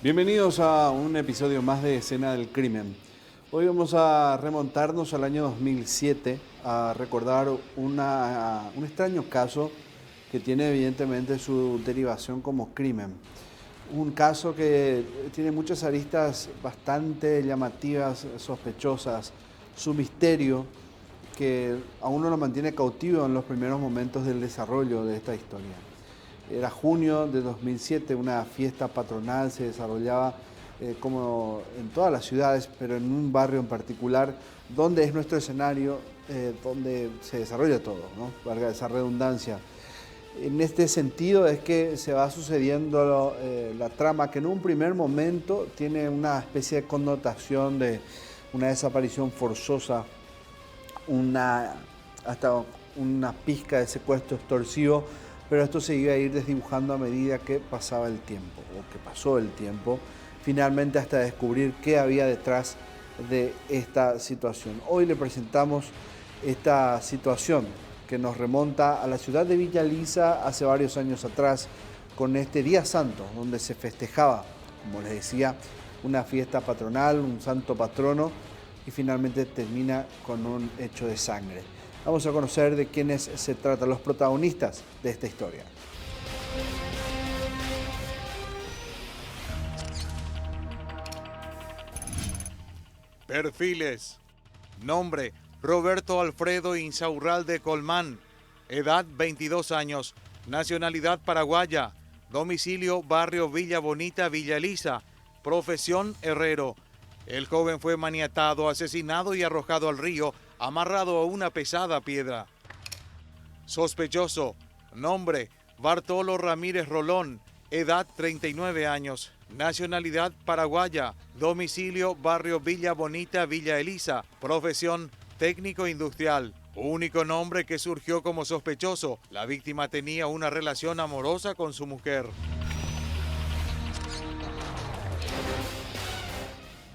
Bienvenidos a un episodio más de Escena del Crimen. Hoy vamos a remontarnos al año 2007 a recordar un extraño caso que tiene evidentemente su derivación como crimen. Un caso que tiene muchas aristas bastante llamativas, sospechosas, su misterio que a uno lo mantiene cautivo en los primeros momentos del desarrollo de esta historia. Era junio de 2007, una fiesta patronal se desarrollaba como en todas las ciudades, pero en un barrio en particular, donde es nuestro escenario, donde se desarrolla todo, ¿no? Valga esa redundancia. En este sentido es que se va sucediendo la trama que en un primer momento tiene una especie de connotación de una desaparición forzosa, hasta una pizca de secuestro extorsivo, pero esto se iba a ir desdibujando a medida que pasaba el tiempo, o que pasó el tiempo, finalmente hasta descubrir qué había detrás de esta situación. Hoy le presentamos esta situación que nos remonta a la ciudad de Villa Elisa hace varios años atrás, con este Día Santo, donde se festejaba, como les decía, una fiesta patronal, un santo patrono, y finalmente termina con un hecho de sangre. Vamos a conocer de quiénes se tratan los protagonistas de esta historia. Perfiles. Nombre: Roberto Alfredo Insaurralde Colmán. Edad: 22 años. Nacionalidad: paraguaya. Domicilio: barrio Villa Bonita, Villa Elisa. Profesión: herrero. El joven fue maniatado, asesinado y arrojado al río, amarrado a una pesada piedra. Sospechoso. Nombre: Bartolo Ramírez Rolón. Edad: 39 años. Nacionalidad: paraguaya. Domicilio: barrio Villa Bonita, Villa Elisa. Profesión: técnico industrial. Único nombre que surgió como sospechoso: la víctima tenía una relación amorosa con su mujer.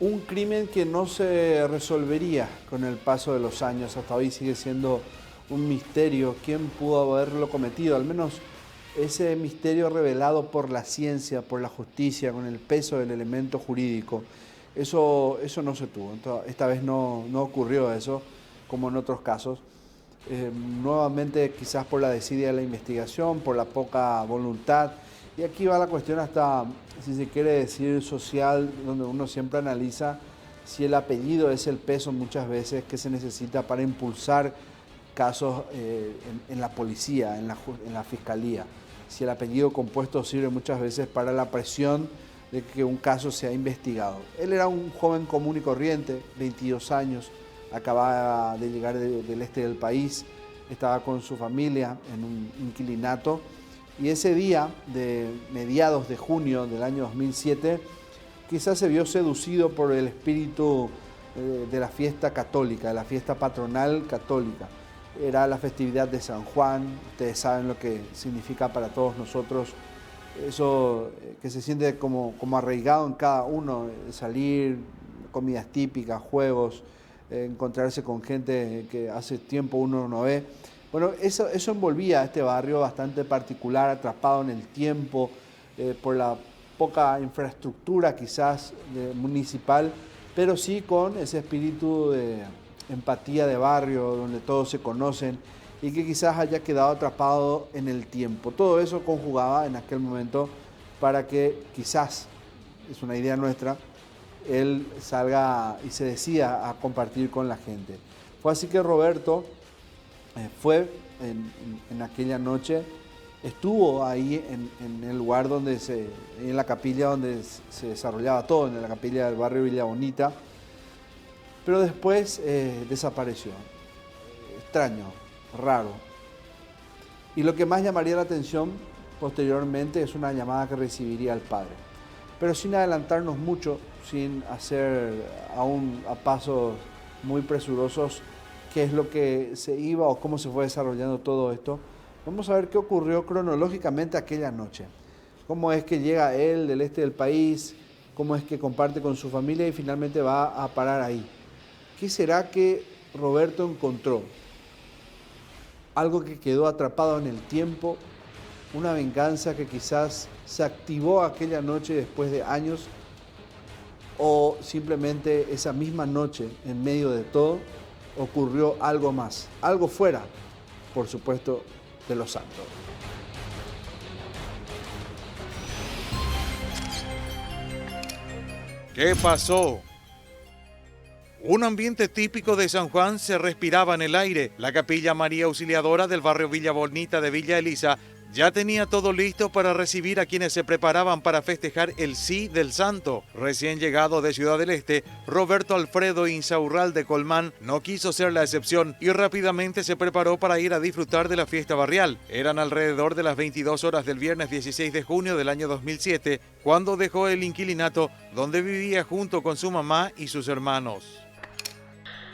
Un crimen que no se resolvería con el paso de los años. Hasta hoy sigue siendo un misterio quién pudo haberlo cometido. Al menos ese misterio revelado por la ciencia, por la justicia, con el peso del elemento jurídico. Eso no se tuvo. Esta vez no ocurrió eso, como en otros casos. Nuevamente quizás por la desidia de la investigación, por la poca voluntad. Y aquí va la cuestión hasta, si se quiere decir, social, donde uno siempre analiza si el apellido es el peso muchas veces que se necesita para impulsar casos en la policía, en la fiscalía. Si el apellido compuesto sirve muchas veces para la presión de que un caso sea investigado. Él era un joven común y corriente, 22 años, acababa de llegar del este del país, estaba con su familia en un inquilinato, y ese día de mediados de junio del año 2007 quizás se vio seducido por el espíritu de la fiesta católica, de la fiesta patronal católica. Era la festividad de San Juan, ustedes saben lo que significa para todos nosotros, eso que se siente como arraigado en cada uno, salir, comidas típicas, juegos, encontrarse con gente que hace tiempo uno no ve. Bueno, eso envolvía a este barrio bastante particular, atrapado en el tiempo, por la poca infraestructura quizás municipal, pero sí con ese espíritu de empatía de barrio, donde todos se conocen y que quizás haya quedado atrapado en el tiempo. Todo eso conjugaba en aquel momento para que quizás, es una idea nuestra, él salga y se decida a compartir con la gente. Fue así que Roberto fue en aquella noche, estuvo ahí en el lugar en la capilla donde se desarrollaba todo, en la capilla del barrio Villa Bonita, pero después desapareció. Extraño, raro. Y lo que más llamaría la atención posteriormente es una llamada que recibiría el padre. Pero sin adelantarnos mucho, sin hacer aún a pasos muy presurosos qué es lo que se iba o cómo se fue desarrollando todo esto, vamos a ver qué ocurrió cronológicamente aquella noche. Cómo es que llega él del este del país, cómo es que comparte con su familia y finalmente va a parar ahí. ¿Qué será que Roberto encontró? Algo que quedó atrapado en el tiempo, una venganza que quizás se activó aquella noche después de años, o simplemente esa misma noche, en medio de todo, ocurrió algo más, algo fuera, por supuesto, de los Santos. ¿Qué pasó? Un ambiente típico de San Juan se respiraba en el aire. La Capilla María Auxiliadora del barrio Villa Bonita de Villa Elisa ya tenía todo listo para recibir a quienes se preparaban para festejar el sí del santo. Recién llegado de Ciudad del Este, Roberto Alfredo Insaurralde Colmán no quiso ser la excepción y rápidamente se preparó para ir a disfrutar de la fiesta barrial. Eran alrededor de las 22 horas del viernes 16 de junio del año 2007, cuando dejó el inquilinato donde vivía junto con su mamá y sus hermanos.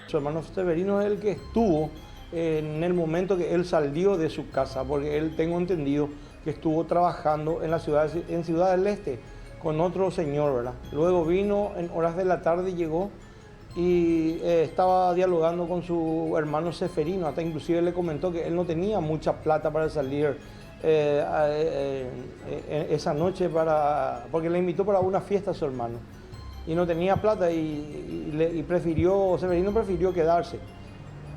Su hermano Severino es el que estuvo en el momento que él salió de su casa, porque él, tengo entendido, que estuvo trabajando en Ciudad del Este con otro señor, ¿verdad? Luego vino en horas de la tarde, llegó y estaba dialogando con su hermano Severino, hasta inclusive le comentó que él no tenía mucha plata para salir esa noche, porque le invitó para una fiesta a su hermano y no tenía plata Severino prefirió quedarse.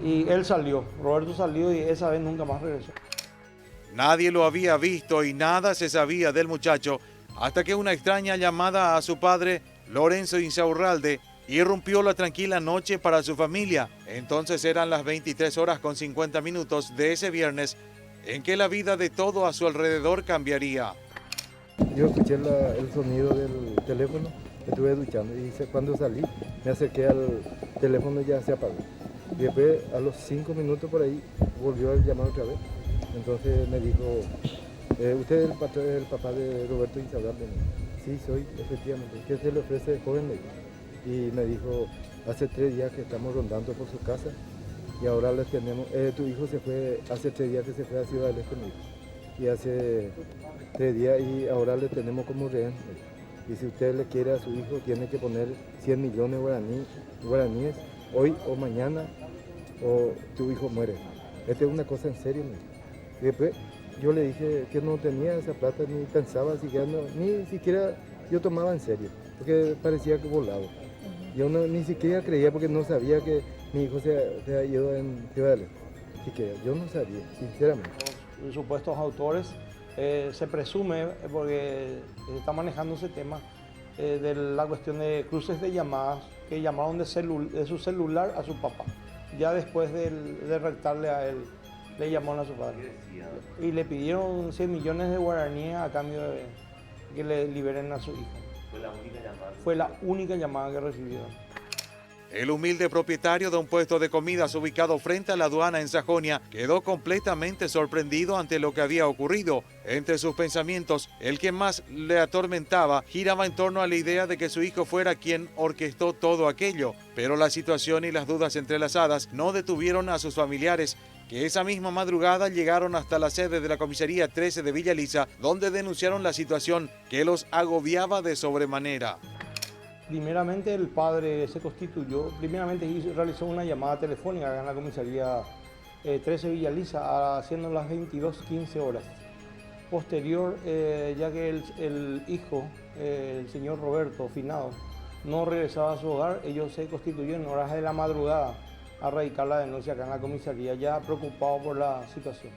Y él salió, Roberto salió y esa vez nunca más regresó. Nadie lo había visto y nada se sabía del muchacho hasta que una extraña llamada a su padre, Lorenzo Insaurralde, irrumpió la tranquila noche para su familia. Entonces eran las 23 horas con 50 minutos de ese viernes en que la vida de todo a su alrededor cambiaría. Yo escuché el sonido del teléfono, estuve duchando y cuando salí me acerqué al teléfono y ya se apagó. Y después, a los 5 minutos por ahí, volvió a llamar otra vez. Entonces me dijo, ¿usted es el papá de Roberto Insaurralde? Sí, soy, efectivamente. ¿Qué se le ofrece, joven? Y me dijo, hace 3 días que estamos rondando por su casa y ahora le tenemos, tu hijo se fue, hace 3 días que se fue a Ciudad del Este, y hace 3 días y ahora le tenemos como rehén. Y si usted le quiere a su hijo, tiene que poner 100 millones guaraníes hoy o mañana, o tu hijo muere. Esta es una cosa en serio, ¿no? Y después yo le dije que no tenía esa plata, ni pensaba siquiera, ni siquiera yo tomaba en serio, porque parecía que volaba. Yo ni siquiera creía porque no sabía que mi hijo se había ido en Ciudad del Este. Así que yo no sabía, sinceramente. Los supuestos autores se presume, porque se está manejando ese tema, de la cuestión de cruces de llamadas que llamaron de su celular a su papá. Ya después de rectarle a él, le llamaron a su padre. Y le pidieron 100 millones de guaraníes a cambio de que le liberen a su hijo. ¿Fue la única llamada? Fue la única llamada que recibieron. El humilde propietario de un puesto de comidas ubicado frente a la aduana en Sajonia quedó completamente sorprendido ante lo que había ocurrido. Entre sus pensamientos, el que más le atormentaba giraba en torno a la idea de que su hijo fuera quien orquestó todo aquello. Pero la situación y las dudas entrelazadas no detuvieron a sus familiares, que esa misma madrugada llegaron hasta la sede de la comisaría 13 de Villa Elisa, donde denunciaron la situación que los agobiaba de sobremanera. Primeramente el padre se constituyó, realizó una llamada telefónica en la comisaría 13 Villa Elisa, haciendo las 22:15 horas. Posterior, ya que el hijo, el señor Roberto Finado, no regresaba a su hogar, ellos se constituyeron en horas de la madrugada a radicar la denuncia acá en la comisaría, ya preocupados por la situación.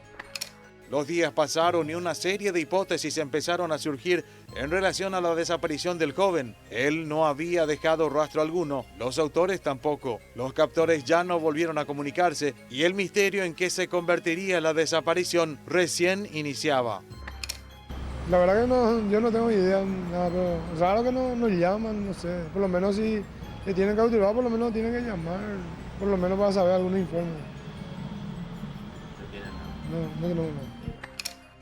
Los días pasaron y una serie de hipótesis empezaron a surgir en relación a la desaparición del joven. Él no había dejado rastro alguno, los autores tampoco. Los captores ya no volvieron a comunicarse y el misterio en que se convertiría la desaparición recién iniciaba. La verdad que yo no tengo idea, nada, pero raro que no llaman, no sé. Por lo menos si le tienen cautivado, por lo menos tienen que llamar, por lo menos para saber algún informe. No.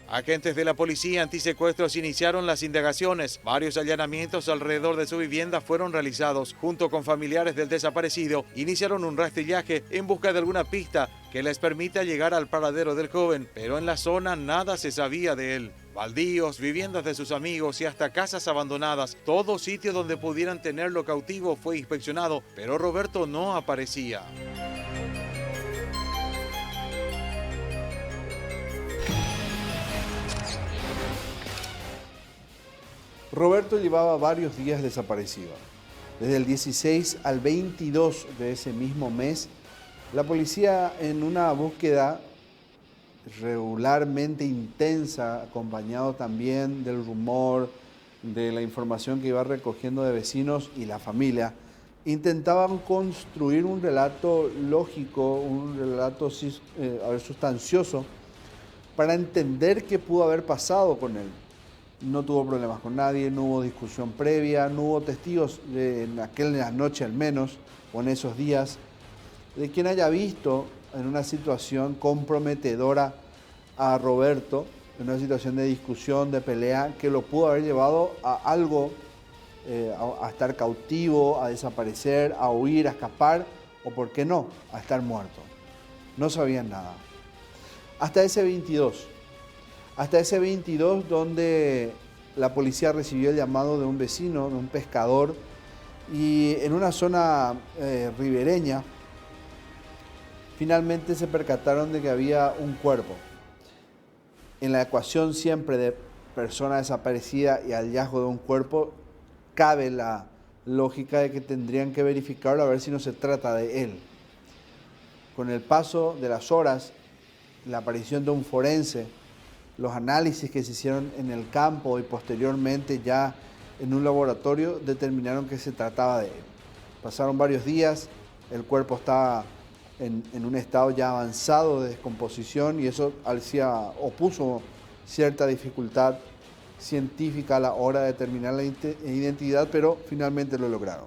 Agentes de la policía antisecuestros iniciaron las indagaciones. Varios allanamientos alrededor de su vivienda fueron realizados. Junto con familiares del desaparecido, iniciaron un rastrillaje en busca de alguna pista que les permita llegar al paradero del joven, pero en la zona nada se sabía de él. Baldíos, viviendas de sus amigos y hasta casas abandonadas, todo sitio donde pudieran tenerlo cautivo fue inspeccionado, pero Roberto no aparecía. Roberto llevaba varios días desaparecido. Desde el 16 al 22 de ese mismo mes, la policía, en una búsqueda regularmente intensa, acompañado también del rumor, de la información que iba recogiendo de vecinos y la familia, intentaban construir un relato lógico, un relato sustancioso para entender qué pudo haber pasado con él. No tuvo problemas con nadie, no hubo discusión previa, no hubo testigos en aquella noche al menos, o en esos días, de quien haya visto en una situación comprometedora a Roberto, en una situación de discusión, de pelea, que lo pudo haber llevado a algo, a estar cautivo, a desaparecer, a huir, a escapar, o por qué no, a estar muerto. No sabían nada. Hasta ese 22 donde la policía recibió el llamado de un vecino, de un pescador, y en una zona ribereña, finalmente se percataron de que había un cuerpo. En la ecuación siempre de persona desaparecida y hallazgo de un cuerpo, cabe la lógica de que tendrían que verificarlo a ver si no se trata de él. Con el paso de las horas, la aparición de un forense, los análisis que se hicieron en el campo y posteriormente ya en un laboratorio determinaron que se trataba de él. Pasaron varios días, el cuerpo estaba en un estado ya avanzado de descomposición y eso opuso cierta dificultad científica a la hora de determinar la identidad, pero finalmente lo lograron.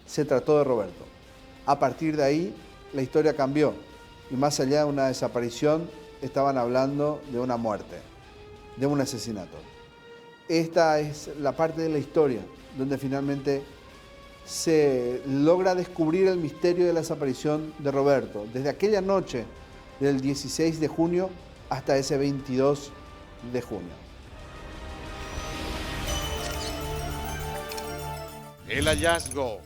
Se trató de Roberto. A partir de ahí, la historia cambió y más allá de una desaparición, estaban hablando de una muerte, de un asesinato. Esta es la parte de la historia donde finalmente se logra descubrir el misterio de la desaparición de Roberto, desde aquella noche del 16 de junio hasta ese 22 de junio. El hallazgo.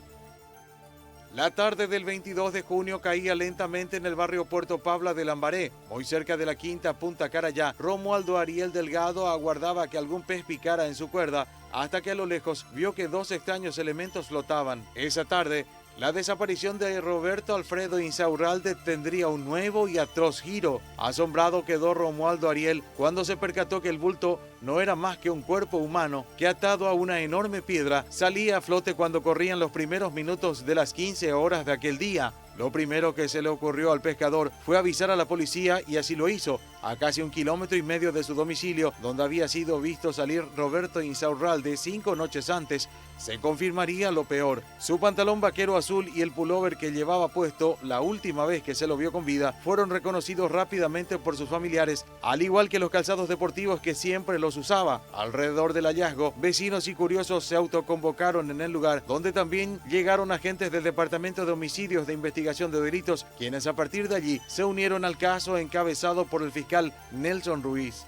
La tarde del 22 de junio caía lentamente en el barrio Puerto Pabla de Lambaré, muy cerca de la quinta Punta Carayá. Romualdo Ariel Delgado aguardaba que algún pez picara en su cuerda hasta que a lo lejos vio que dos extraños elementos flotaban. Esa tarde, la desaparición de Roberto Alfredo Insaurralde tendría un nuevo y atroz giro. Asombrado quedó Romualdo Ariel cuando se percató que el bulto no era más que un cuerpo humano que, atado a una enorme piedra, salía a flote cuando corrían los primeros minutos de las 15 horas de aquel día. Lo primero que se le ocurrió al pescador fue avisar a la policía y así lo hizo, a casi 1,5 kilómetros de su domicilio, donde había sido visto salir Roberto Insaurralde 5 noches antes. Se confirmaría lo peor. Su pantalón vaquero azul y el pullover que llevaba puesto la última vez que se lo vio con vida fueron reconocidos rápidamente por sus familiares, al igual que los calzados deportivos que siempre los usaba. Alrededor del hallazgo, vecinos y curiosos se autoconvocaron en el lugar, donde también llegaron agentes del Departamento de Homicidios de Investigación de Delitos, quienes a partir de allí se unieron al caso encabezado por el fiscal Nelson Ruiz.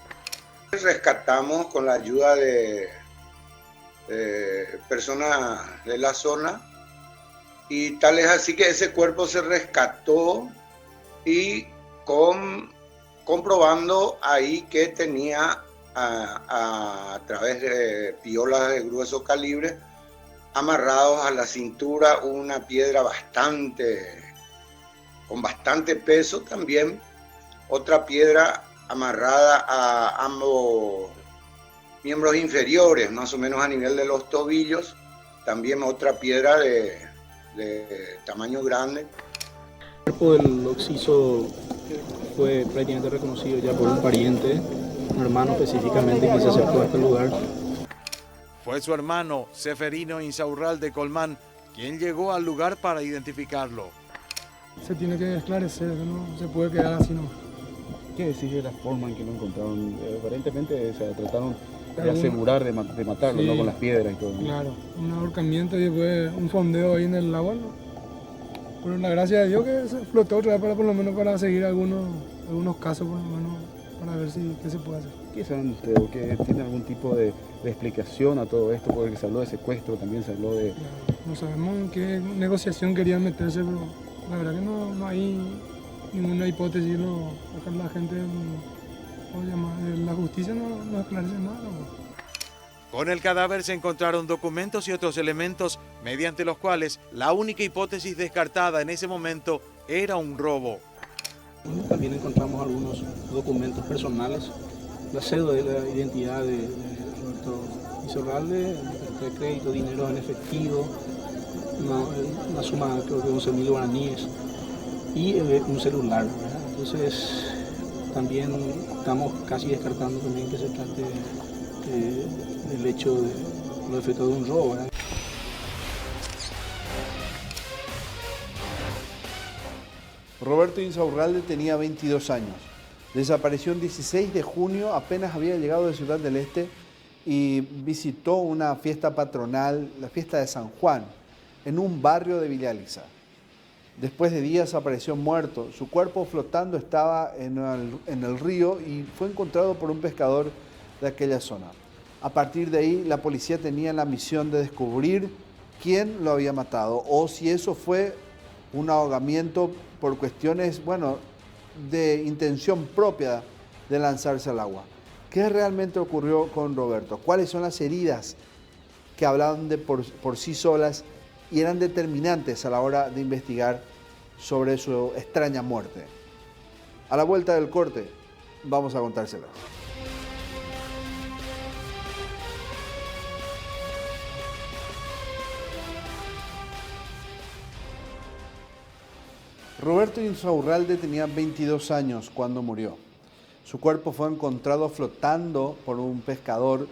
Rescatamos con la ayuda de personas de la zona y tal es así que ese cuerpo se rescató y comprobando ahí que tenía a través de piolas de grueso calibre amarrados a la cintura una piedra con bastante peso, también otra piedra amarrada a ambos miembros inferiores, más o menos a nivel de los tobillos, también otra piedra de tamaño grande. El cuerpo del occiso fue prácticamente reconocido ya por un pariente, un hermano específicamente, que se acercó a este lugar. Fue su hermano, Seferino Insaurralde Colmán, quien llegó al lugar para identificarlo. Se tiene que esclarecer, no se puede quedar así, ¿no? ¿Qué decís de la forma en que lo encontraron? Aparentemente trataron de asegurar de matarlo, sí, ¿no? Con las piedras y todo, ¿no? Claro, un ahorcamiento y después un fondeo ahí en el agua, ¿no? Pero la gracia de Dios que se flotó otra vez por lo menos para seguir algunos casos, por lo menos, para ver qué se puede hacer. ¿Qué saben ustedes? ¿O que tiene algún tipo de explicación a todo esto? Porque se habló de secuestro, también se habló de... No sabemos en qué negociación querían meterse, pero la verdad que no hay ninguna hipótesis, ¿no? Acá la gente, la justicia no esclarece nada, ¿no? Con el cadáver se encontraron documentos y otros elementos mediante los cuales la única hipótesis descartada en ese momento era un robo. También encontramos algunos documentos personales, la cédula de la identidad de Roberto Insaurralde, de crédito, dinero en efectivo, una suma creo que 11.000 guaraníes y un celular, ¿verdad? Entonces también estamos casi descartando también que se trate del hecho de los efectos de un robo, ¿verdad? Roberto Insaurralde tenía 22 años. Desapareció el 16 de junio, apenas había llegado de Ciudad del Este y visitó una fiesta patronal, la fiesta de San Juan, en un barrio de Villa Elisa. Después de días apareció muerto. Su cuerpo flotando estaba en el río y fue encontrado por un pescador de aquella zona. A partir de ahí, la policía tenía la misión de descubrir quién lo había matado o si eso fue un ahogamiento por cuestiones, de intención propia de lanzarse al agua. ¿Qué realmente ocurrió con Roberto? ¿Cuáles son las heridas que hablaban por sí solas y eran determinantes a la hora de investigar sobre su extraña muerte? A la vuelta del corte, vamos a contárselas. Roberto Insaurralde tenía 22 años cuando murió. Su cuerpo fue encontrado flotando por un pescador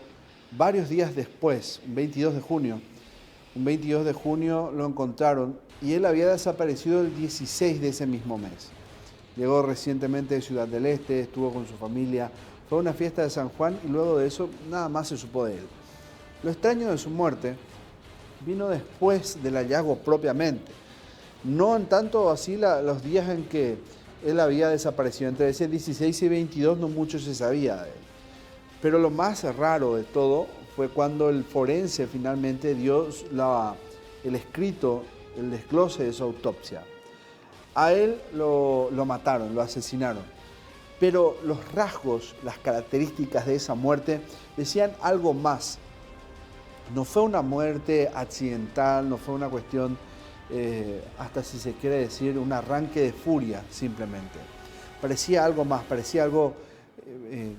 varios días después, un 22 de junio. Un 22 de junio lo encontraron y él había desaparecido el 16 de ese mismo mes. Llegó recientemente de Ciudad del Este, estuvo con su familia, fue a una fiesta de San Juan y luego de eso nada más se supo de él. Lo extraño de su muerte vino después del hallazgo propiamente. No en tanto así los días en que él había desaparecido. Entre ese 16 y 22 no mucho se sabía de él. Pero lo más raro de todo fue cuando el forense finalmente dio el escrito, el desglose de su autopsia. A él lo mataron, lo asesinaron. Pero los rasgos, las características de esa muerte decían algo más. No fue una muerte accidental, no fue una cuestión... hasta si se quiere decir un arranque de furia simplemente. Parecía algo más, parecía algo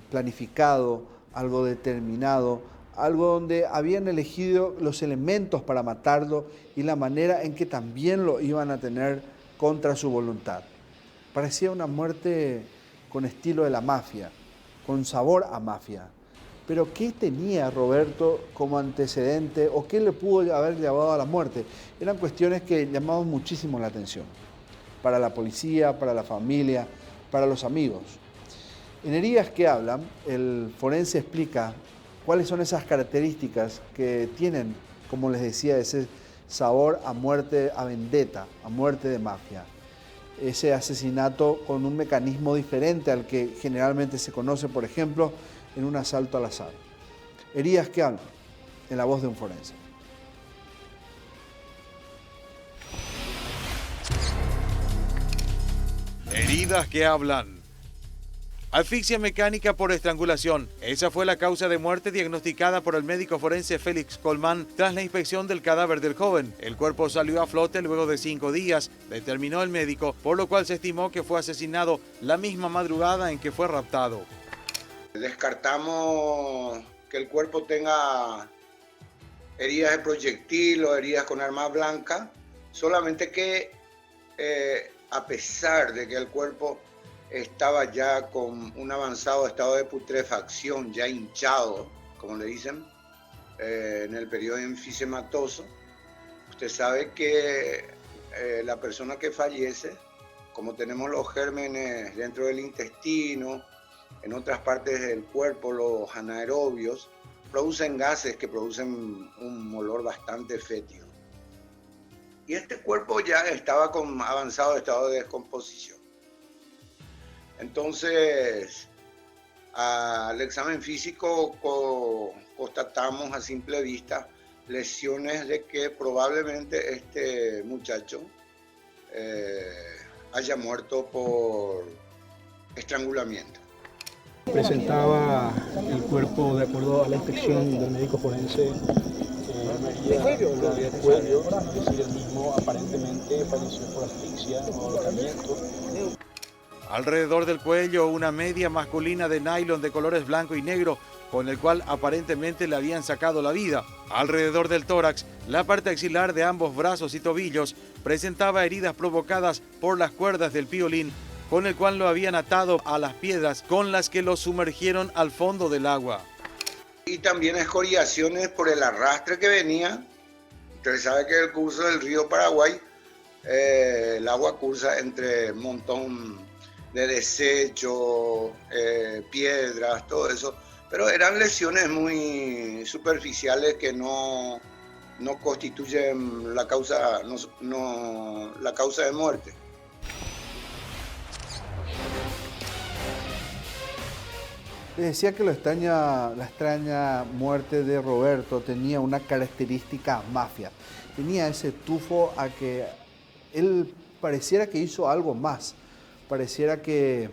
planificado, algo determinado, algo donde habían elegido los elementos para matarlo y la manera en que también lo iban a tener contra su voluntad. Parecía una muerte con estilo de la mafia, con sabor a mafia. Pero ¿qué tenía Roberto como antecedente o qué le pudo haber llevado a la muerte? Eran cuestiones que llamaban muchísimo la atención para la policía, para la familia, para los amigos. En Heridas que Hablan, el forense explica cuáles son esas características que tienen, como les decía, ese sabor a muerte, a vendetta, a muerte de mafia. Ese asesinato con un mecanismo diferente al que generalmente se conoce, por ejemplo, en un asalto al azar. Heridas que Hablan, en la voz de un forense. Heridas que hablan. Asfixia mecánica por estrangulación. Esa fue la causa de muerte diagnosticada por el médico forense Félix Colmán tras la inspección del cadáver del joven. El cuerpo salió a flote luego de 5 días, determinó el médico, por lo cual se estimó que fue asesinado la misma madrugada en que fue raptado. Descartamos que el cuerpo tenga heridas de proyectil o heridas con arma blanca, solamente que a pesar de que el cuerpo estaba ya con un avanzado estado de putrefacción, ya hinchado, como le dicen, en el periodo enfisematoso, usted sabe que la persona que fallece, como tenemos los gérmenes dentro del intestino, en otras partes del cuerpo, los anaerobios, producen gases que producen un olor bastante fétido. Y este cuerpo ya estaba con avanzado estado de descomposición. Entonces, al examen físico constatamos a simple vista lesiones de que probablemente este muchacho haya muerto por estrangulamiento. Presentaba el cuerpo, de acuerdo a la inspección del médico forense, del cuello, es decir, el mismo aparentemente falleció por asfixia o ahorcamiento. Alrededor del cuello, una media masculina de nylon de colores blanco y negro, con el cual aparentemente le habían sacado la vida. Alrededor del tórax, la parte axilar de ambos brazos y tobillos presentaba heridas provocadas por las cuerdas del violín, con el cual lo habían atado a las piedras con las que lo sumergieron al fondo del agua. Y también escoriaciones por el arrastre que venía. Usted sabe que el curso del río Paraguay, el agua cursa entre un montón de desechos, piedras, todo eso. Pero eran lesiones muy superficiales que no constituyen la causa, la causa de muerte. Les decía que la extraña muerte de Roberto tenía una característica mafia. Tenía ese tufo a que él pareciera que hizo algo más. Pareciera que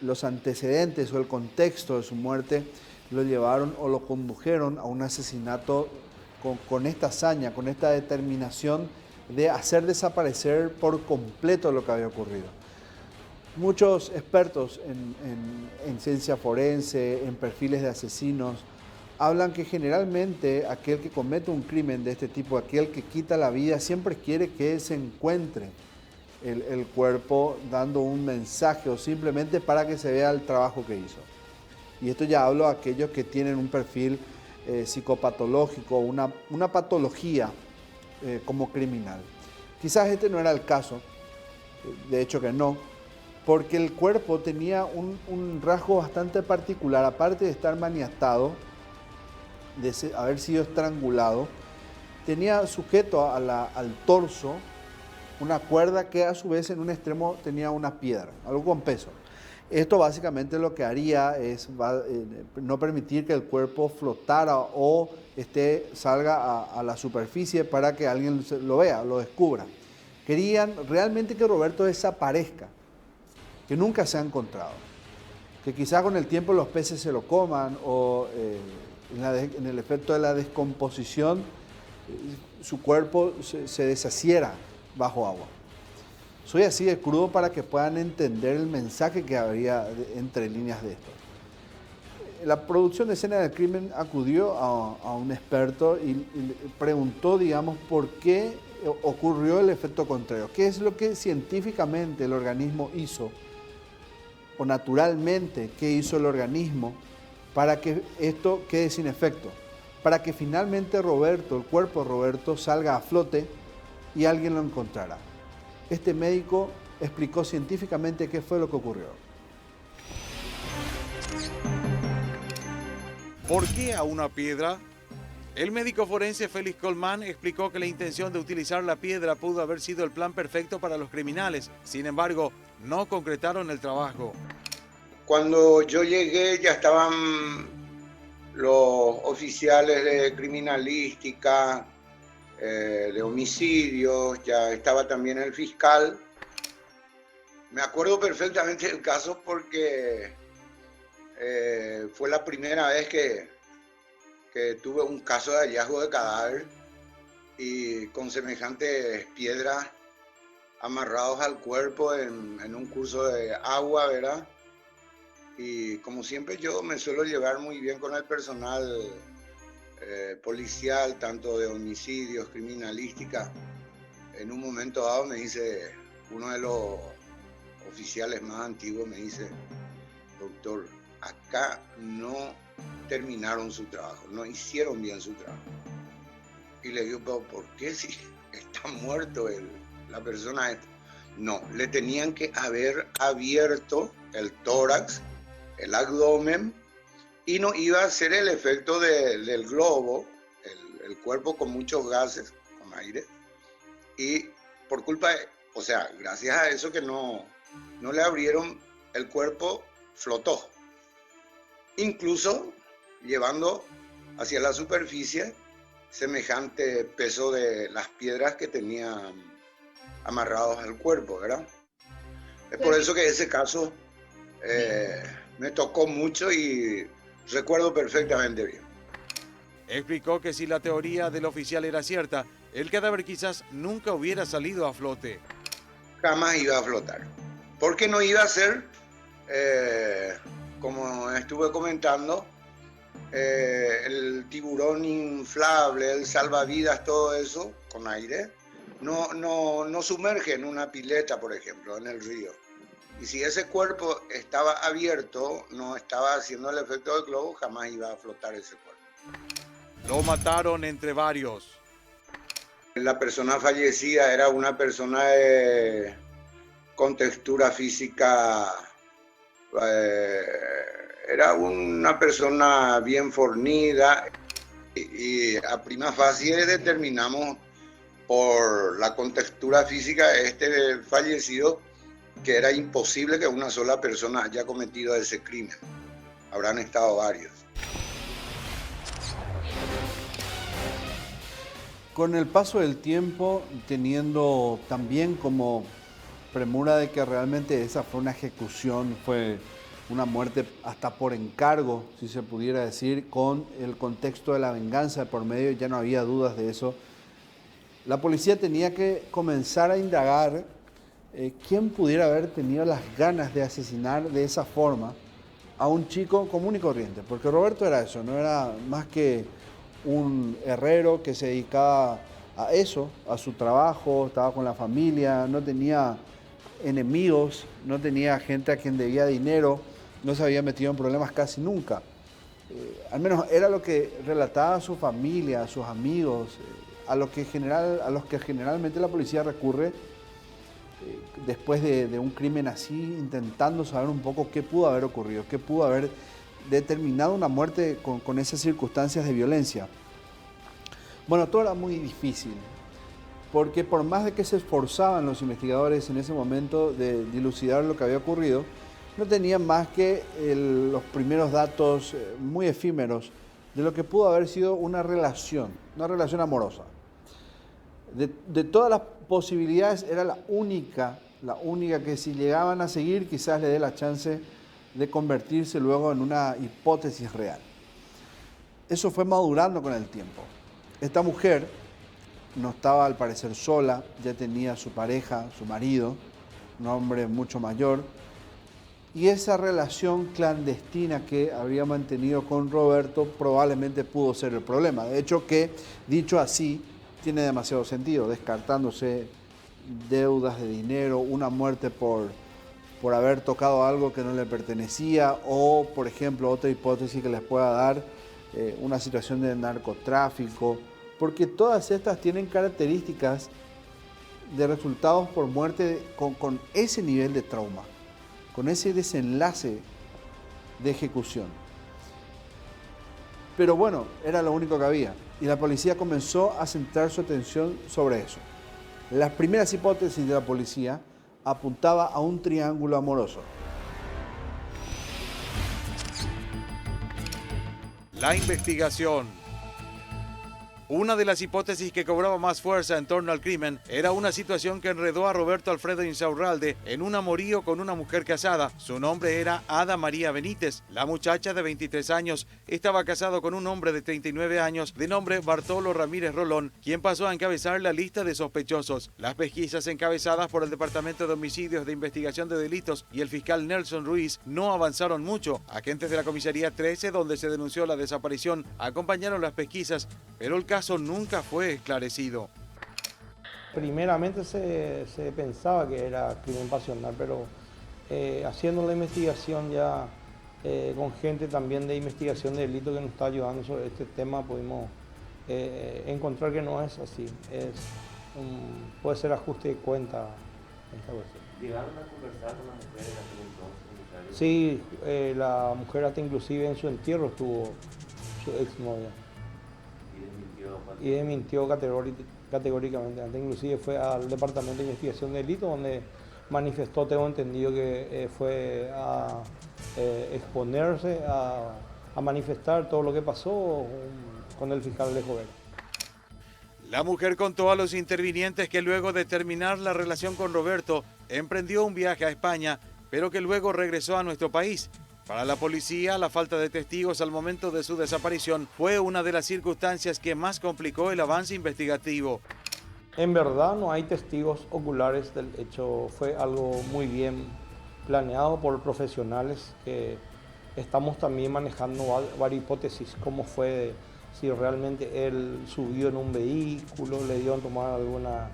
los antecedentes o el contexto de su muerte lo llevaron o lo condujeron a un asesinato con esta hazaña, con esta determinación de hacer desaparecer por completo lo que había ocurrido. Muchos expertos en ciencia forense, en perfiles de asesinos, hablan que generalmente aquel que comete un crimen de este tipo, aquel que quita la vida, siempre quiere que se encuentre el cuerpo dando un mensaje o simplemente para que se vea el trabajo que hizo. Y esto ya hablo a aquellos que tienen un perfil psicopatológico, una patología como criminal. Quizás este no era el caso, de hecho que no, porque el cuerpo tenía un rasgo bastante particular, aparte de estar maniatado, de haber sido estrangulado, tenía sujeto al torso una cuerda que a su vez en un extremo tenía una piedra, algo con peso. Esto básicamente lo que haría es no permitir que el cuerpo flotara o salga a la superficie para que alguien lo vea, lo descubra. Querían realmente que Roberto desaparezca, que nunca se ha encontrado, que quizás con el tiempo los peces se lo coman o en el efecto de la descomposición su cuerpo se deshaciera bajo agua. Soy así de crudo para que puedan entender el mensaje que habría entre líneas de esto. La producción de escena del crimen acudió a un experto y preguntó, digamos, por qué ocurrió el efecto contrario. ¿Qué es lo que científicamente el organismo hizo o naturalmente qué hizo el organismo para que esto quede sin efecto? Para que finalmente el cuerpo de Roberto salga a flote y alguien lo encontrara. Este médico explicó científicamente qué fue lo que ocurrió. ¿Por qué a una piedra? El médico forense Félix Colmán explicó que la intención de utilizar la piedra pudo haber sido el plan perfecto para los criminales. Sin embargo, no concretaron el trabajo. Cuando yo llegué ya estaban los oficiales de criminalística, de homicidios, ya estaba también el fiscal. Me acuerdo perfectamente del caso porque fue la primera vez que tuve un caso de hallazgo de cadáver y con semejantes piedras amarrados al cuerpo en un curso de agua, ¿verdad? Y como siempre yo me suelo llevar muy bien con el personal policial, tanto de homicidios, criminalística. En un momento dado me dice, uno de los oficiales más antiguos me dice, doctor, acá no terminaron su trabajo, no hicieron bien su trabajo. Y le digo, pero ¿por qué si está muerto la persona esta? No, le tenían que haber abierto el tórax, el abdomen, y no iba a ser el efecto del globo, el cuerpo con muchos gases, con aire, y por culpa o sea, gracias a eso que no le abrieron, el cuerpo flotó, incluso llevando hacia la superficie semejante peso de las piedras que tenían amarrados al cuerpo, ¿verdad? Es por eso que ese caso Me tocó mucho y recuerdo perfectamente bien. Explicó que si la teoría del oficial era cierta, el cadáver quizás nunca hubiera salido a flote. Jamás iba a flotar. Porque no iba a ser, como estuve comentando, el tiburón inflable, el salvavidas, todo eso con aire, no sumerge en una pileta, por ejemplo, en el río. Y si ese cuerpo estaba abierto, no estaba haciendo el efecto del globo, jamás iba a flotar ese cuerpo. Lo mataron entre varios. La persona fallecida era una persona con textura física, era una persona bien fornida y a prima facie determinamos por la contextura física de este fallecido que era imposible que una sola persona haya cometido ese crimen. Habrán estado varios. Con el paso del tiempo, teniendo también como premura de que realmente esa fue una ejecución, fue una muerte hasta por encargo, si se pudiera decir, con el contexto de la venganza de por medio, ya no había dudas de eso. La policía tenía que comenzar a indagar quién pudiera haber tenido las ganas de asesinar de esa forma a un chico común y corriente, porque Roberto era eso, no era más que un herrero que se dedicaba a eso, a su trabajo, estaba con la familia, no tenía enemigos, no tenía gente a quien debía dinero, no se había metido en problemas casi nunca. Al menos era lo que relataba su familia, a sus amigos, a los que generalmente la policía recurre después de un crimen así, intentando saber un poco qué pudo haber ocurrido, qué pudo haber determinado una muerte con esas circunstancias de violencia. Bueno, todo era muy difícil, porque por más de que se esforzaban los investigadores en ese momento de dilucidar lo que había ocurrido, no tenían más que los primeros datos muy efímeros de lo que pudo haber sido una relación amorosa. De todas las posibilidades era la única que si llegaban a seguir quizás le dé la chance de convertirse luego en una hipótesis real. Eso fue madurando con el tiempo. Esta mujer no estaba al parecer sola, ya tenía su pareja, su marido, un hombre mucho mayor, y esa relación clandestina que había mantenido con Roberto probablemente pudo ser el problema. De hecho que, dicho así, tiene demasiado sentido, descartándose deudas de dinero, una muerte por haber tocado algo que no le pertenecía o, por ejemplo, otra hipótesis que les pueda dar, una situación de narcotráfico, porque todas estas tienen características de resultados por muerte con ese nivel de trauma, con ese desenlace de ejecución. Pero bueno, era lo único que había y la policía comenzó a centrar su atención sobre eso. Las primeras hipótesis de la policía apuntaba a un triángulo amoroso. La investigación. Una de las hipótesis que cobraba más fuerza en torno al crimen era una situación que enredó a Roberto Alfredo Insaurralde en un amorío con una mujer casada. Su nombre era Ada María Benítez. La muchacha de 23 años estaba casado con un hombre de 39 años de nombre Bartolo Ramírez Rolón, quien pasó a encabezar la lista de sospechosos. Las pesquisas encabezadas por el Departamento de Homicidios de Investigación de Delitos y el fiscal Nelson Ruiz no avanzaron mucho. Agentes de la Comisaría 13, donde se denunció la desaparición, acompañaron las pesquisas, pero el caso nunca fue esclarecido. Primeramente se pensaba que era crimen pasional, pero haciendo la investigación ya con gente también de investigación de delito que nos está ayudando sobre este tema, pudimos encontrar que no es así. Puede ser ajuste de cuenta esta cuestión. ¿Llegaron a conversar con la mujer en aquel entonces? Sí, la mujer hasta inclusive en su entierro estuvo su exnovia. Y desmintió categóricamente. Antes inclusive fue al Departamento de Investigación de Delitos donde manifestó, tengo entendido que fue a exponerse, a manifestar todo lo que pasó con el fiscal Alejo Vera. La mujer contó a los intervinientes que luego de terminar la relación con Roberto, emprendió un viaje a España, pero que luego regresó a nuestro país. Para la policía, la falta de testigos al momento de su desaparición fue una de las circunstancias que más complicó el avance investigativo. En verdad no hay testigos oculares del hecho, fue algo muy bien planeado por profesionales que estamos también manejando varias hipótesis, cómo fue, si realmente él subió en un vehículo, le dio a tomar alguna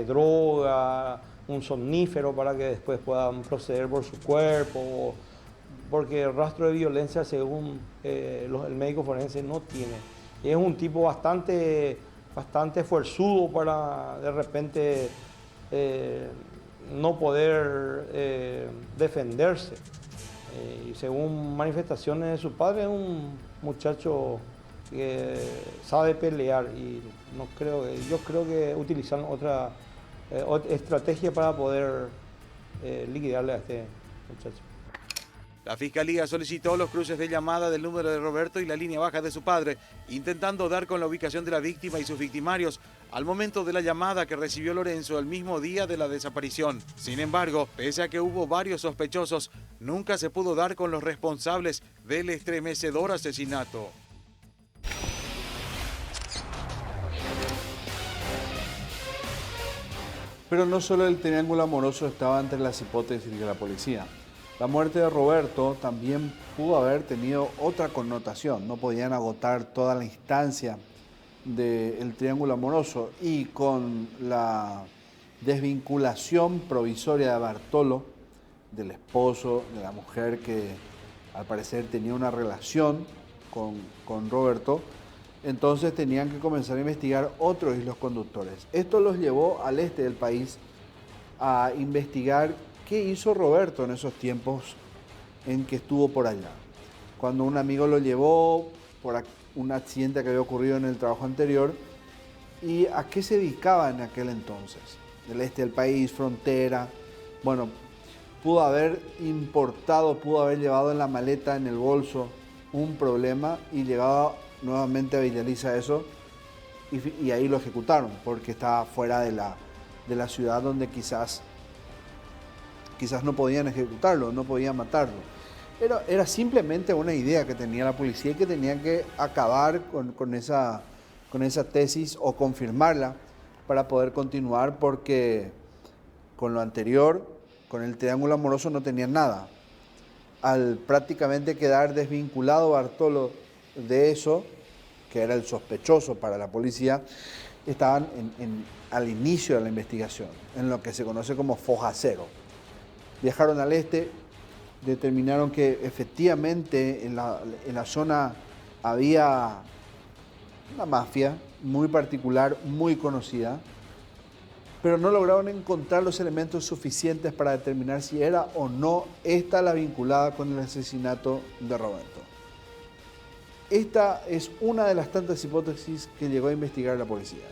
droga, un somnífero para que después puedan proceder por su cuerpo, porque el rastro de violencia según el médico forense no tiene. Y es un tipo bastante fuerzudo para de repente no poder defenderse. Y según manifestaciones de su padre, es un muchacho que sabe pelear y yo creo que utilizan otra estrategia para poder liquidarle a este muchacho. La Fiscalía solicitó los cruces de llamada del número de Roberto y la línea baja de su padre, intentando dar con la ubicación de la víctima y sus victimarios al momento de la llamada que recibió Lorenzo el mismo día de la desaparición. Sin embargo, pese a que hubo varios sospechosos, nunca se pudo dar con los responsables del estremecedor asesinato. Pero no solo el triángulo amoroso estaba entre las hipótesis de la policía. La muerte de Roberto también pudo haber tenido otra connotación. No podían agotar toda la instancia del triángulo amoroso y con la desvinculación provisoria de Bartolo, del esposo, de la mujer que al parecer tenía una relación con Roberto, entonces tenían que comenzar a investigar otros hilos conductores. Esto los llevó al este del país a investigar qué hizo Roberto en esos tiempos en que estuvo por allá. Cuando un amigo lo llevó por un accidente que había ocurrido en el trabajo anterior y a qué se dedicaba en aquel entonces. El este del país, frontera, bueno, pudo haber importado, pudo haber llevado en la maleta, en el bolso, un problema y llegado nuevamente a Villa Elisa eso y ahí lo ejecutaron porque estaba fuera de la ciudad donde quizás no podían ejecutarlo, no podían matarlo. Era simplemente una idea que tenía la policía y que tenían que acabar con esa tesis o confirmarla para poder continuar porque con lo anterior, con el triángulo amoroso no tenían nada. Al prácticamente quedar desvinculado Bartolo de eso, que era el sospechoso para la policía, estaban al inicio de la investigación, en lo que se conoce como foja cero. Viajaron al este, determinaron que efectivamente en la zona había una mafia muy particular, muy conocida, pero no lograron encontrar los elementos suficientes para determinar si era o no esta la vinculada con el asesinato de Roberto. Esta es una de las tantas hipótesis que llegó a investigar la policía.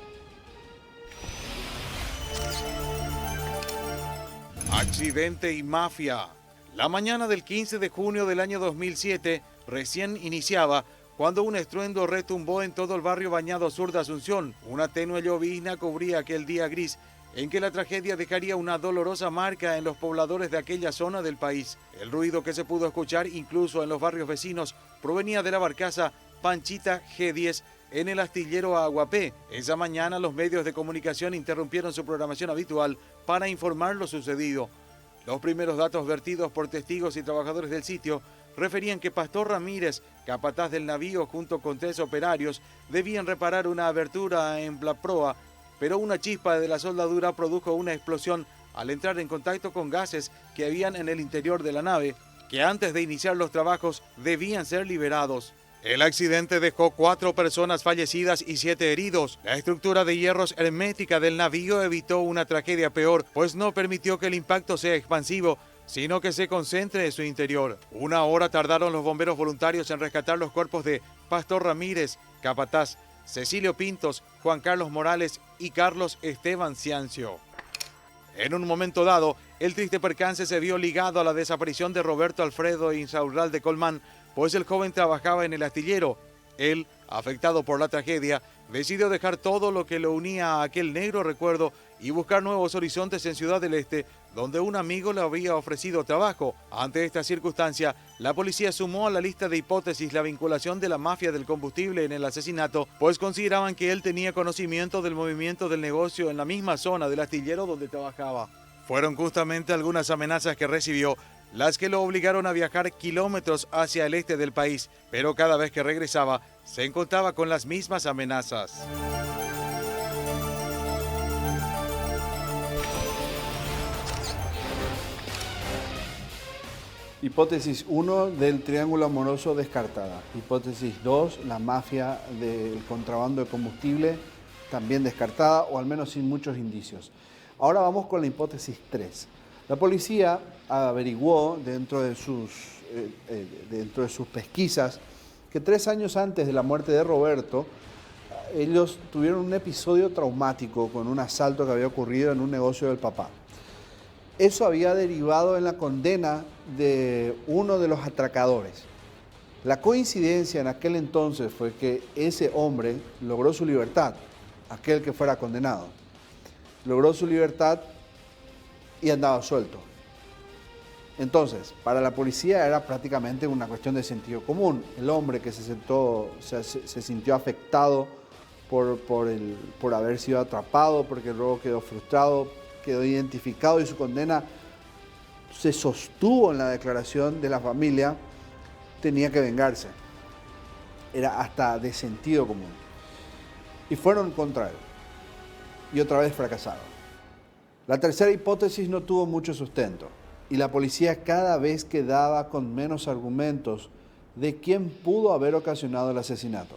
Accidente y mafia. La mañana del 15 de junio del año 2007 recién iniciaba cuando un estruendo retumbó en todo el barrio Bañado Sur de Asunción. Una tenue llovizna cubría aquel día gris en que la tragedia dejaría una dolorosa marca en los pobladores de aquella zona del país. El ruido que se pudo escuchar incluso en los barrios vecinos provenía de la barcaza Panchita G10 en el astillero Aguapé. Esa mañana los medios de comunicación interrumpieron su programación habitual para informar lo sucedido. Los primeros datos vertidos por testigos y trabajadores del sitio referían que Pastor Ramírez, capataz del navío junto con 3 operarios, debían reparar una abertura en la proa, pero una chispa de la soldadura produjo una explosión al entrar en contacto con gases que habían en el interior de la nave, que antes de iniciar los trabajos debían ser liberados. El accidente dejó 4 personas fallecidas y 7 heridos. La estructura de hierros hermética del navío evitó una tragedia peor, pues no permitió que el impacto sea expansivo, sino que se concentre en su interior. 1 hora tardaron los bomberos voluntarios en rescatar los cuerpos de Pastor Ramírez, capataz, Cecilio Pintos, Juan Carlos Morales y Carlos Esteban Ciancio. En un momento dado, el triste percance se vio ligado a la desaparición de Roberto Alfredo Insaurralde Colmán, pues el joven trabajaba en el astillero. Él, afectado por la tragedia, decidió dejar todo lo que lo unía a aquel negro recuerdo y buscar nuevos horizontes en Ciudad del Este, donde un amigo le había ofrecido trabajo. Ante esta circunstancia, la policía sumó a la lista de hipótesis la vinculación de la mafia del combustible en el asesinato, pues consideraban que él tenía conocimiento del movimiento del negocio en la misma zona del astillero donde trabajaba. Fueron justamente algunas amenazas que recibió las que lo obligaron a viajar kilómetros hacia el este del país, pero cada vez que regresaba se encontraba con las mismas amenazas. Hipótesis 1 del triángulo amoroso descartada. Hipótesis 2, la mafia del contrabando de combustible también descartada, o al menos sin muchos indicios. Ahora vamos con la hipótesis 3. La policía averiguó dentro de sus pesquisas que 3 años antes de la muerte de Roberto, ellos tuvieron un episodio traumático con un asalto que había ocurrido en un negocio del papá. Eso había derivado en la condena de uno de los atracadores. La coincidencia en aquel entonces fue que ese hombre logró su libertad, aquel que fuera condenado. Logró su libertad y andaba suelto. Entonces, para la policía era prácticamente una cuestión de sentido común. El hombre que se sintió afectado por haber sido atrapado, porque luego quedó frustrado, quedó identificado y su condena se sostuvo en la declaración de la familia, tenía que vengarse. Era hasta de sentido común. Y fueron contra él. Y otra vez fracasaron. La tercera hipótesis no tuvo mucho sustento y la policía cada vez quedaba con menos argumentos de quién pudo haber ocasionado el asesinato.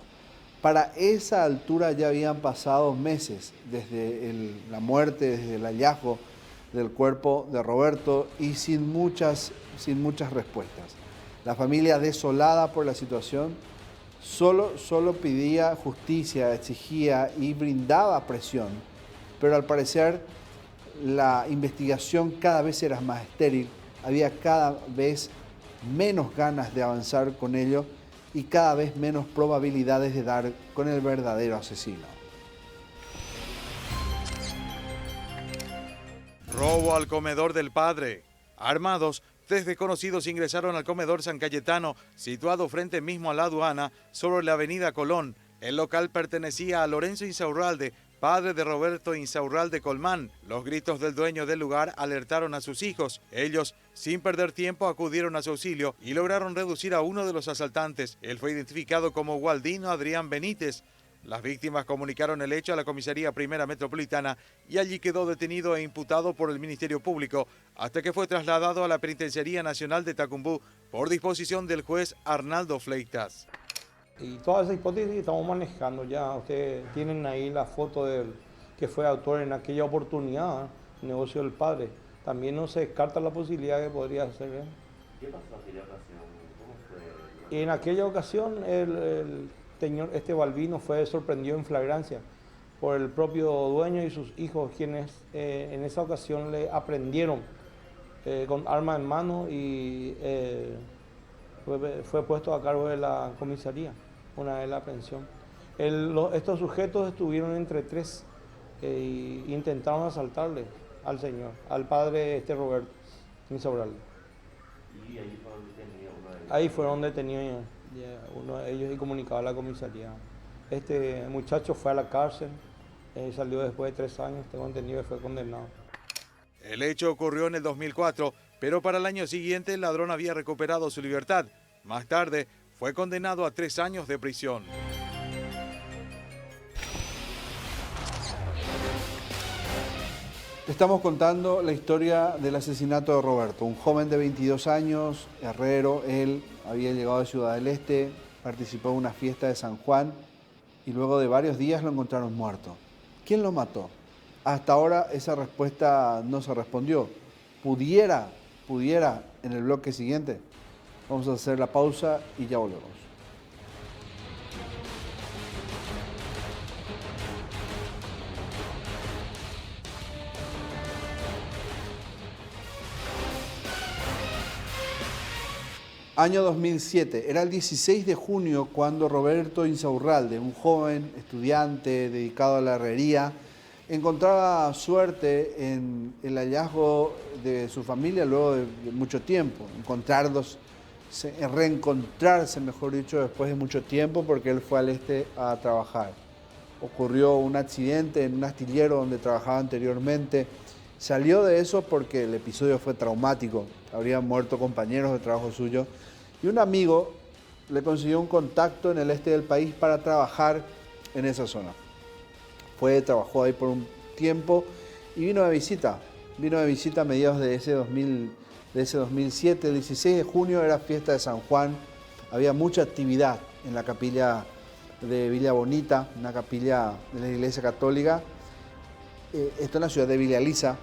Para esa altura ya habían pasado meses desde la muerte, desde el hallazgo del cuerpo de Roberto y sin muchas respuestas. La familia, desolada por la situación, solo pedía justicia, exigía y brindaba presión, pero al parecer la investigación cada vez era más estéril, había cada vez menos ganas de avanzar con ello y cada vez menos probabilidades de dar con el verdadero asesino. Robo al comedor del padre. Armados, 3 desconocidos ingresaron al comedor San Cayetano, situado frente mismo a la aduana, sobre la avenida Colón. El local pertenecía a Lorenzo Insaurralde, padre de Roberto Insaurralde Colmán. Los gritos del dueño del lugar alertaron a sus hijos. Ellos, sin perder tiempo, acudieron a su auxilio y lograron reducir a uno de los asaltantes. Él fue identificado como Gualdino Adrián Benítez. Las víctimas comunicaron el hecho a la Comisaría Primera Metropolitana y allí quedó detenido e imputado por el Ministerio Público hasta que fue trasladado a la Penitenciaría Nacional de Tacumbú por disposición del juez Arnaldo Fleitas. Y todas esas hipótesis que estamos manejando ya, ustedes tienen ahí la foto del que fue autor en aquella oportunidad, el negocio del padre. También no se descarta la posibilidad que podría ser él. ¿Qué pasó en aquella ocasión? ¿Cómo fue? En aquella ocasión el señor Balbino fue sorprendido en flagrancia por el propio dueño y sus hijos, quienes en esa ocasión le aprendieron con arma en mano y fue puesto a cargo de la comisaría una vez la aprehensión. Estos sujetos estuvieron entre 3 e intentaron asaltarle al señor, al padre Roberto Insaurralde. ¿Y ahí fueron detenidos uno de ellos? Ahí fueron detenidos uno de ellos y comunicado a la comisaría. Este muchacho fue a la cárcel, salió después de 3 años, tengo entendido que fue condenado. El hecho ocurrió en el 2004, pero para el año siguiente el ladrón había recuperado su libertad. Más tarde, fue condenado a 3 años de prisión. Estamos contando la historia del asesinato de Roberto, un joven de 22 años, herrero. Él había llegado de Ciudad del Este, participó en una fiesta de San Juan y luego de varios días lo encontraron muerto. ¿Quién lo mató? Hasta ahora esa respuesta no se respondió. Pudiera en el bloque siguiente. Vamos a hacer la pausa y ya volvemos. Año 2007, era el 16 de junio cuando Roberto Insaurralde, un joven estudiante dedicado a la herrería, encontraba suerte en el hallazgo de su familia luego de mucho tiempo, reencontrarse, mejor dicho, después de mucho tiempo, porque él fue al este a trabajar. Ocurrió un accidente en un astillero donde trabajaba anteriormente. Salió de eso porque el episodio fue traumático. Habrían muerto compañeros de trabajo suyo. Y un amigo le consiguió un contacto en el este del país para trabajar en esa zona. Trabajó ahí por un tiempo y vino de visita. Vino de visita a mediados de ese 2007. El 16 de junio era fiesta de San Juan. Había mucha actividad en la capilla de Villa Bonita, una capilla de la Iglesia Católica. Esto en la ciudad de Villa Elisa.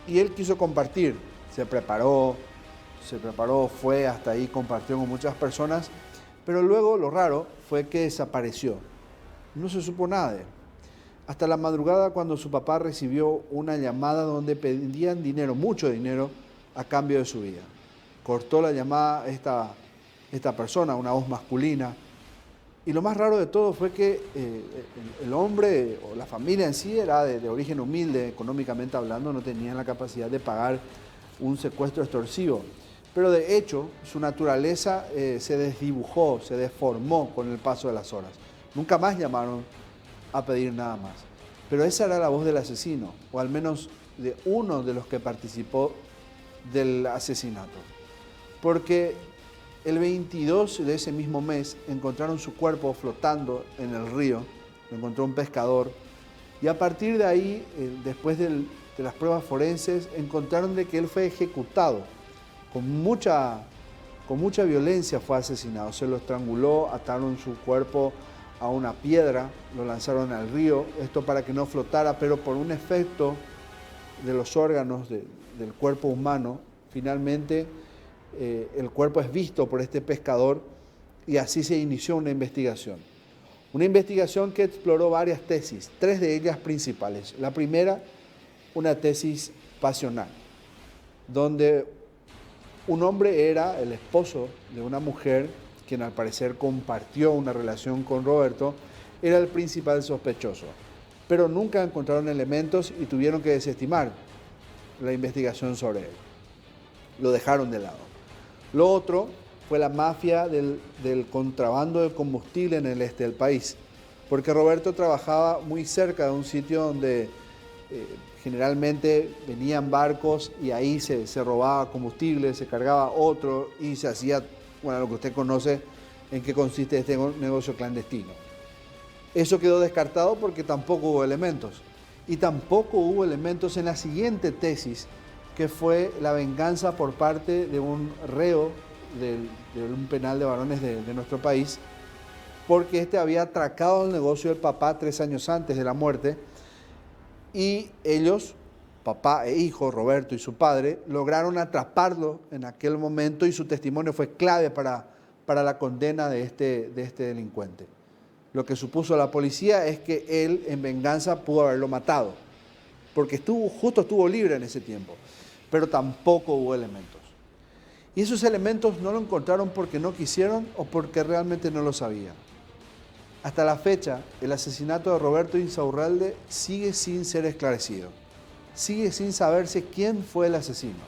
Y él quiso compartir. Se preparó, fue hasta ahí, compartió con muchas personas. Pero luego lo raro fue que desapareció. No se supo nada de él. Hasta la madrugada, cuando su papá recibió una llamada donde pedían dinero, mucho dinero, a cambio de su vida. Cortó la llamada esta persona, una voz masculina. Y lo más raro de todo fue que el hombre o la familia en sí era de origen humilde, económicamente hablando, no tenían la capacidad de pagar un secuestro extorsivo. Pero de hecho, su naturaleza se desdibujó, se deformó con el paso de las horas. Nunca más llamaron a pedir nada más. Pero esa era la voz del asesino, o al menos de uno de los que participó del asesinato. Porque el 22 de ese mismo mes encontraron su cuerpo flotando en el río, lo encontró un pescador, y a partir de ahí, después de las pruebas forenses, encontraron de que él fue ejecutado. Con mucha violencia fue asesinado, se lo estranguló, ataron su cuerpo a una piedra, lo lanzaron al río, esto para que no flotara, pero por un efecto de los órganos del cuerpo humano, finalmente el cuerpo es visto por este pescador y así se inició una investigación. Una investigación que exploró varias tesis, 3 de ellas principales. La primera, una tesis pasional, donde un hombre era el esposo de una mujer, quien al parecer compartió una relación con Roberto, era el principal sospechoso. Pero nunca encontraron elementos y tuvieron que desestimar la investigación sobre él. Lo dejaron de lado. Lo otro fue la mafia del contrabando de combustible en el este del país, porque Roberto trabajaba muy cerca de un sitio donde generalmente venían barcos y ahí se robaba combustible, se cargaba otro y se hacía, bueno, lo que usted conoce en qué consiste este negocio clandestino. Eso quedó descartado porque tampoco hubo elementos. Y tampoco hubo elementos en la siguiente tesis, que fue la venganza por parte de un reo de un penal de varones de nuestro país, porque este había atracado el negocio del papá 3 años antes de la muerte, y ellos, papá e hijo, Roberto y su padre, lograron atraparlo en aquel momento y su testimonio fue clave para la condena de este delincuente. Lo que supuso la policía es que él, en venganza, pudo haberlo matado, porque estuvo libre en ese tiempo, pero tampoco hubo elementos. Y esos elementos no lo encontraron porque no quisieron o porque realmente no lo sabían. Hasta la fecha, el asesinato de Roberto Insaurralde sigue sin ser esclarecido. Sigue sin saberse quién fue el asesino.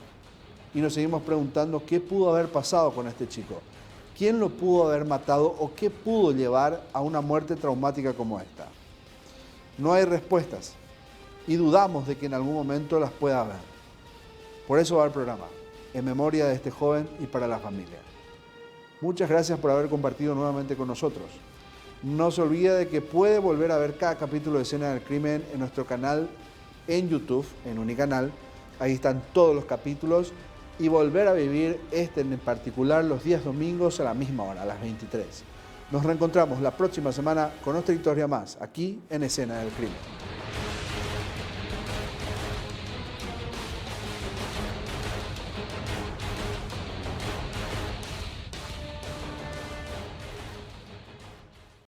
Y nos seguimos preguntando qué pudo haber pasado con este chico. ¿Quién lo pudo haber matado o qué pudo llevar a una muerte traumática como esta? No hay respuestas y dudamos de que en algún momento las pueda haber. Por eso va el programa, en memoria de este joven y para la familia. Muchas gracias por haber compartido nuevamente con nosotros. No se olvide de que puede volver a ver cada capítulo de Escena del Crimen en nuestro canal en YouTube, en Unicanal. Ahí están todos los capítulos y volver a vivir en particular los días domingos a la misma hora, a las 23. Nos reencontramos la próxima semana con otra historia más, aquí en Escena del Crimen.